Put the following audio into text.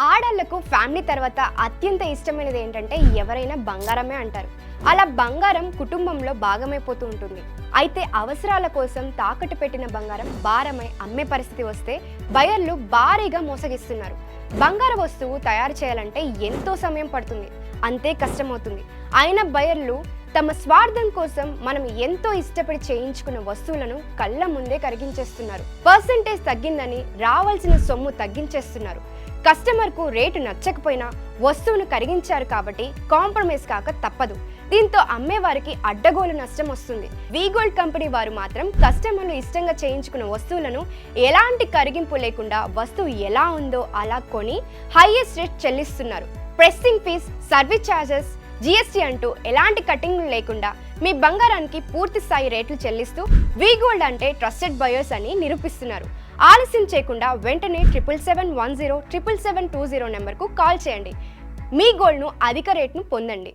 ఆడళ్లకు family తర్వాత అత్యంత ఇష్టమైనది ఏంటంటే ఎవరైనా బంగారమే అంటారు. అలా బంగారం కుటుంబంలో భాగమైపోతూ ఉంటుంది. అయితే అవసరాల కోసం తాకట్టు పెట్టిన బంగారం భారమై అమ్మే పరిస్థితి వస్తే బయర్లు భారీగా మోసగిస్తున్నారు. బంగారు వస్తువు తయారు చేయాలంటే ఎంతో సమయం పడుతుంది, అంతే కష్టమవుతుంది. అయినా బయర్లు తమ స్వార్థం కోసం మనం ఎంతో ఇష్టపడి చేయించుకున్న వస్తువులను కళ్ళ ముందే కరిగించేస్తున్నారు. పర్సంటేజ్ తగ్గిందని రావాల్సిన సొమ్ము తగ్గించేస్తున్నారు. కస్టమర్కు రేటు నచ్చకపోయినా వస్తువును కరిగించారు కాబట్టి కాంప్రమైజ్ కాక తప్పదు. దీంతో అమ్మేవారికి అడ్డగోలు నష్టం వస్తుంది. వీగోల్డ్ కంపెనీ వారు మాత్రం కస్టమర్లు ఇష్టంగా చేయించుకున్న వస్తువులను ఎలాంటి కరిగింపు లేకుండా వస్తువు ఎలా ఉందో అలా కొని హైయెస్ట్ రేట్ చెల్లిస్తున్నారు. Processing fees, service charges, GST అంటూ ఎలాంటి కటింగ్లు లేకుండా మీ బంగారానికి పూర్తి స్థాయి రేట్లు చెల్లిస్తూ వీగోల్డ్ అంటే ట్రస్టెడ్ బయర్స్ అని నిరూపిస్తున్నారు. ఆలస్యం చేయకుండా వెంటనే 77710 77720 నెంబర్కు కాల్ చేయండి. మీ గోల్డ్ను అధిక రేట్ను పొందండి.